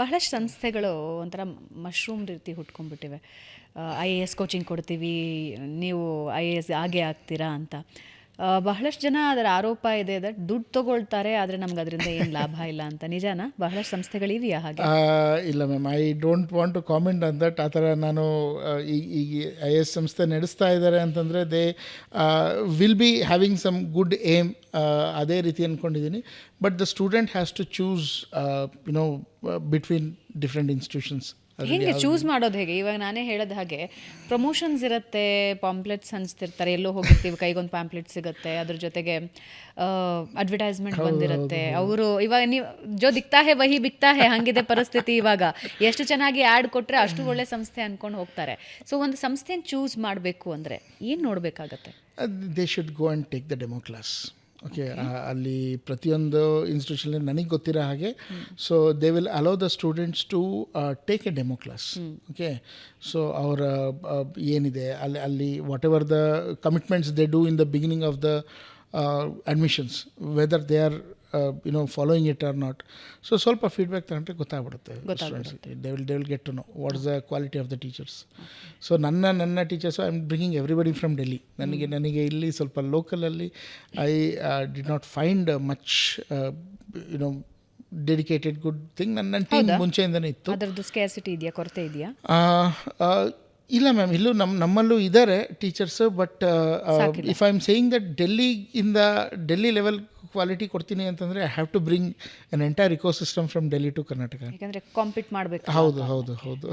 ಬಹಳಷ್ಟು ಸಂಸ್ಥೆಗಳು ಒಂಥರ ಮಶ್ರೂಮ್ ರೀತಿ ಹುಟ್ಕೊಂಡ್ಬಿಟ್ಟಿವೆ. IAS ಕೋಚಿಂಗ್ ಕೊಡ್ತೀವಿ, ನೀವು IAS ಆಗೇ ಆಗ್ತೀರಾ ಅಂತ. ಬಹಳಷ್ಟು ಜನ ಅದರ ಆರೋಪ ಇದೆ, ದಟ್ ದುಡ್ಡು ತೊಗೊಳ್ತಾರೆ, ಆದರೆ ನಮ್ಗೆ ಅದರಿಂದ ಏನು ಲಾಭ ಇಲ್ಲ ಅಂತ. ನಿಜಾನಾ? ಬಹಳಷ್ಟು ಸಂಸ್ಥೆಗಳಿವೆಯಾ ಹಾಗೆ? ಇಲ್ಲ ma'am, I don't want to comment on that. ಆ ಥರ ನಾನು ಈಗ IAS ಸಂಸ್ಥೆ ನಡೆಸ್ತಾ ಇದ್ದಾರೆ ಅಂತಂದರೆ they will be having some good aim, ಅದೇ ರೀತಿ ಅಂದ್ಕೊಂಡಿದ್ದೀನಿ. But the student has to choose between different institutions. ಹೇಗೆ ಚೂಸ್ ಮಾಡೋದು ಹೇಗೆ? ಇವಾಗ ನಾನೇ ಹೇಳೋದು ಹಾಗೆ, ಪ್ರಮೋಷನ್ಸ್ ಇರುತ್ತೆ, ಪಾಂಪ್ಲೆಟ್ಸ್ ಹಂಚ್ತಿರ್ತಾರೆ, ಎಲ್ಲೋ ಹೋಗಿರ್ತೀವಿ, ಕೈಗೊಂದು ಪ್ಯಾಂಪ್ಲೆಟ್ ಸಿಗುತ್ತೆ, ಅದ್ರ ಜೊತೆಗೆ ಅಡ್ವರ್ಟೈಸ್ಮೆಂಟ್ ಬಂದಿರುತ್ತೆ. ಅವರು ಇವಾಗ ನೀವು ಜೋ ದಿಕ್ತಾ ಹೇ ವಹಿ ಬಿಕ್ತಾ ಹೇ, ಹಂಗಿದೆ ಪರಿಸ್ಥಿತಿ. ಇವಾಗ ಎಷ್ಟು ಚೆನ್ನಾಗಿ ಆ್ಯಡ್ ಕೊಟ್ಟರೆ ಅಷ್ಟು ಒಳ್ಳೆ ಸಂಸ್ಥೆ ಅಂದ್ಕೊಂಡು ಹೋಗ್ತಾರೆ. ಸೊ ಒಂದು ಸಂಸ್ಥೆನ ಚೂಸ್ ಮಾಡಬೇಕು ಅಂದರೆ ಏನು ನೋಡಬೇಕಾಗತ್ತೆ? They should go and take the demo class. Okay, ಅಲ್ಲಿ ಪ್ರತಿಯೊಂದು ಇನ್ಸ್ಟಿಟ್ಯೂಷನಲ್ಲಿ ನನಗೆ ಗೊತ್ತಿರೋ ಹಾಗೆ, so they will allow the students to take a demo class. Okay, so ಅವರ ಏನಿದೆ ಅಲ್ಲಿ whatever the commitments they do in the beginning of the admissions, whether they are following it or not. So ಸ್ವಲ್ಪ feedback ತಗೊಂಡ್ರೆ ಗೊತ್ತಾಗ್ಬಿಡುತ್ತೆ. They will get to know what is the quality of the teachers. So ನನ್ನ teachers I am bringing everybody from Delhi. ನನಗೆ ಇಲ್ಲಿ ಸ್ವಲ್ಪ ಲೋಕಲಲ್ಲಿ I did not find much dedicated good thing. ನನ್ನ team ಮುಂಚೆಯಿಂದನೇ ಇತ್ತು. ಅದರದ್ದು ಸ್ಕ್ಯಾರ್ಸಿಟಿ ಇದೆಯಾ, ಕೊರತೆ ಇದೆಯಾ? ಇಲ್ಲ ಮ್ಯಾಮ್, ಇಲ್ಲೂ ನಮ್ಮಲ್ಲೂ ಇದ್ದಾರೆ teachers. But if I am saying that Delhi level quality ಕೊಡ್ತೀನಿ ಅಂತಂದರೆ I have to bring an entire ecosystem from Delhi to Karnataka. ಯಾಕಂದರೆ ಕಾಂಪೀಟ್ ಮಾಡಬೇಕು. ಹೌದು.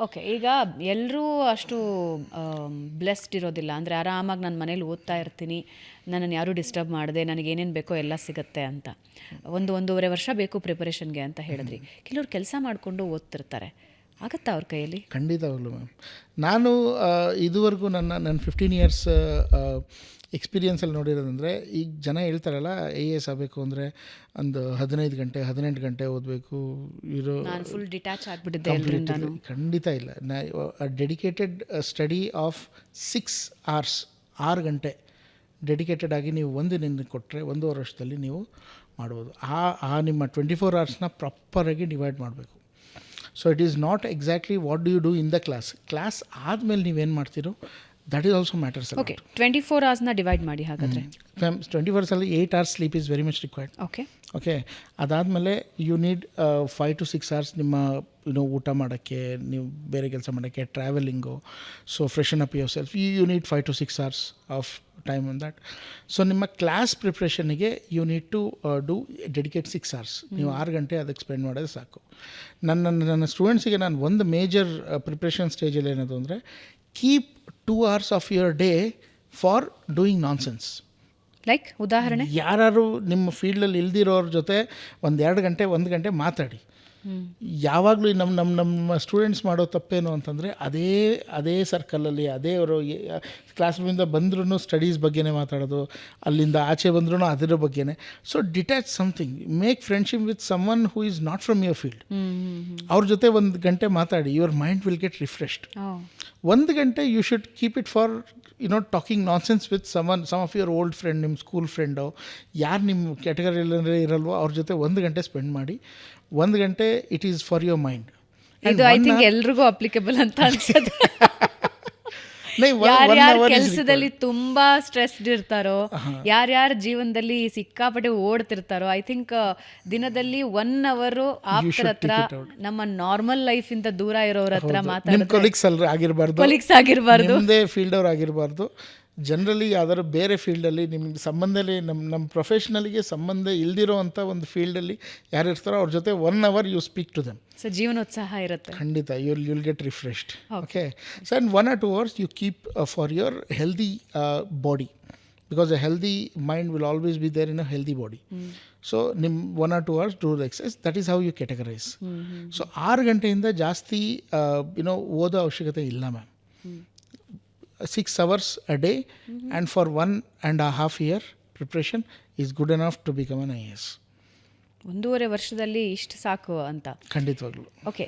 ಓಕೆ, ಈಗ ಎಲ್ಲರೂ ಅಷ್ಟು ಬ್ಲೆಸ್ಡ್ ಇರೋದಿಲ್ಲ. ಅಂದರೆ ಆರಾಮಾಗಿ ನಾನು ಮನೇಲಿ ಓದ್ತಾ ಇರ್ತೀನಿ, ನನ್ನನ್ನು ಯಾರೂ ಡಿಸ್ಟರ್ಬ್ ಮಾಡದೆ ನನಗೆ ಏನೇನು ಬೇಕೋ ಎಲ್ಲ ಸಿಗುತ್ತೆ ಅಂತ. 1.5 ವರ್ಷ ಬೇಕು ಪ್ರಿಪರೇಷನ್ಗೆ ಅಂತ ಹೇಳಿದ್ರಿ. ಕೆಲವ್ರು ಕೆಲಸ ಮಾಡಿಕೊಂಡು ಓದ್ತಿರ್ತಾರೆ, ಆಗುತ್ತಾ ಅವ್ರ ಕೈಯಲ್ಲಿ? ಖಂಡಿತವಾಗ್ಲೂ ಮ್ಯಾಮ್. ನಾನು ಇದುವರೆಗೂ ನನ್ನ 15 ಇಯರ್ಸ್ ಎಕ್ಸ್ಪೀರಿಯನ್ಸಲ್ಲಿ ನೋಡಿರೋದಂದರೆ, ಈಗ ಜನ ಹೇಳ್ತಾರಲ್ಲ IAS ಆಗಬೇಕು ಅಂದರೆ ಒಂದು 15 ಗಂಟೆ 18 ಗಂಟೆ ಓದಬೇಕು, ನಾನು ಫುಲ್ ಡಿಟ್ಯಾಚ್ ಆಗಿಬಿಟ್ಟಿದ್ದೆ. ಖಂಡಿತ ಇಲ್ಲ. ಡೆಡಿಕೇಟೆಡ್ ಸ್ಟಡಿ ಆಫ್ 6 hours, 6 ಗಂಟೆ ಡೆಡಿಕೇಟೆಡ್ ಆಗಿ ನೀವು ನಿನ್ನೆ ಕೊಟ್ಟರೆ 1.5 ವರ್ಷದಲ್ಲಿ ನೀವು ಮಾಡ್ಬೋದು. ನಿಮ್ಮ 24 hours ಪ್ರಾಪರಾಗಿ ಡಿವೈಡ್ ಮಾಡಬೇಕು. So it is not exactly what do you do in the class ಆದಮೇಲೆ ನೀವೇನು ಮಾಡ್ತೀರೋ that is also matters. Okay, 24 hours divide ಮಾಡಿ ಹಾಗಾದರೆ. Ma'am 24 hours 8 hours sleep is very much required. Okay, ಅದಾದಮೇಲೆ ಯು ನೀಡ್ 5 to 6 hours ನಿಮ್ಮ ಊಟ ಮಾಡೋಕ್ಕೆ, ನೀವು ಬೇರೆ ಕೆಲಸ ಮಾಡೋಕ್ಕೆ, travelling, so freshen up yourself, you need 5 to 6 hours of time on that. So ನಿಮ್ಮ ಕ್ಲಾಸ್ ಪ್ರಿಪ್ರೇಷನ್ಗೆ you need to do dedicate 6 hours. ನೀವು 6 ಗಂಟೆ ಅದಕ್ಕೆ ಸ್ಪೆಂಡ್ ಮಾಡೋದು ಸಾಕು. ನನ್ನ ಸ್ಟೂಡೆಂಟ್ಸಿಗೆ ನಾನು ಒಂದು ಮೇಜರ್ ಪ್ರಿಪ್ರೇಷನ್ ಸ್ಟೇಜಲ್ಲಿ ಏನದು ಅಂದರೆ, keep 2 hours of your day for doing nonsense. Like ಉದಾಹರಣೆ, ಯಾರು ನಿಮ್ಮ ಫೀಲ್ಡಲ್ಲಿ ಇಲ್ದಿರೋರ ಜೊತೆ 1 ಗಂಟೆ ಮಾತಾಡಿ. ಯಾವಾಗಲೂ ನಮ್ಮ ಸ್ಟೂಡೆಂಟ್ಸ್ ಮಾಡೋ ತಪ್ಪೇನು ಅಂತಂದರೆ, ಅದೇ ಸರ್ಕಲಲ್ಲಿ ಅವರು ಕ್ಲಾಸ್ ರೂಮಿಂದ ಬಂದ್ರೂ ಸ್ಟಡೀಸ್ ಬಗ್ಗೆನೇ ಮಾತಾಡೋದು, ಅಲ್ಲಿಂದ ಆಚೆ ಬಂದ್ರೂ ಅದರ ಬಗ್ಗೆನೇ. So detach something, make friendship with someone who is not from your field. ಅವ್ರ ಜೊತೆ 1 ಗಂಟೆ ಮಾತಾಡಿ, your mind will get refreshed. 1 ಗಂಟೆ you should keep it for talking nonsense with some of your old friend, ನಿಮ್ಮ school ಫ್ರೆಂಡೋ, ಯಾರು ನಿಮ್ಮ ಕ್ಯಾಟಗರಿಯಲ್ಲಿ ಇರಲ್ವೋ ಅವ್ರ ಜೊತೆ 1 ಗಂಟೆ ಸ್ಪೆಂಡ್ ಮಾಡಿ. 1 ಗಂಟೆ it is for your mind. ಇದು ಐ ಥಿಂಕ್ ಎಲ್ರಿಗೂ ಅಪ್ಲಿಕೇಬಲ್ ಅಂತ ಅನ್ಸುತ್ತೆ. ಯಾರ್ಯಾರು ಕೆಲಸದಲ್ಲಿ ತುಂಬಾ ಸ್ಟ್ರೆಸ್ಡ್ ಇರ್ತಾರೋ, ಯಾರ್ಯಾರ ಜೀವನದಲ್ಲಿ ಸಿಕ್ಕಾಪಟ್ಟೆ ಓಡ್ತಿರ್ತಾರೋ, ಐ ಥಿಂಕ್ ದಿನದಲ್ಲಿ 1 hour ಆಪ್ತರ ಹತ್ರ, ನಮ್ಮ ನಾರ್ಮಲ್ ಲೈಫ್ ಇಂದ ದೂರ ಇರೋರ ಹತ್ರ ಮಾತಾಡೋದು. ಕೊಲೀಗ್ಸ್ ಆಗಿರಬಾರ್ದು, ನಿಮ್ಮದೇ ಫೀಲ್ಡ್ ಅವ್ರು ಆಗಿರಬಾರ್ದು. ಜನರಲಿ ಯಾವ್ದಾದ್ರು ಬೇರೆ ಫೀಲ್ಡಲ್ಲಿ ನಿಮ್ಗೆ ಸಂಬಂಧದಲ್ಲಿ, ನಮ್ಮ ಪ್ರೊಫೆಷ್ನಲಿಗೆ ಸಂಬಂಧ ಇಲ್ದಿರೋ ಅಂಥ ಒಂದು ಫೀಲ್ಡಲ್ಲಿ ಯಾರು ಇರ್ತಾರೋ ಅವ್ರ ಜೊತೆ 1 hour you speak to them. So ಜೀವನೋತ್ಸಾಹ ಇರುತ್ತೆ. ಖಂಡಿತ, you'll get refreshed. Okay. So in 1 or 2 hours you keep for your healthy body, because a healthy mind will always be there in a healthy body. So 1 or 2 hours do the exercise. That is how you categorize. So 6 ಗಂಟೆಯಿಂದ ಜಾಸ್ತಿ ಓದೋ ಅವಶ್ಯಕತೆ ಇಲ್ಲ ma'am. 6 hours a day and for 1.5 year preparation is good enough to become an IAS. 1.5 ವರ್ಷದಲ್ಲಿ ಇಷ್ಟು ಸಾಕು ಅಂತ. ಖಂಡಿತವಾಗ್ಲೂ. ಓಕೆ.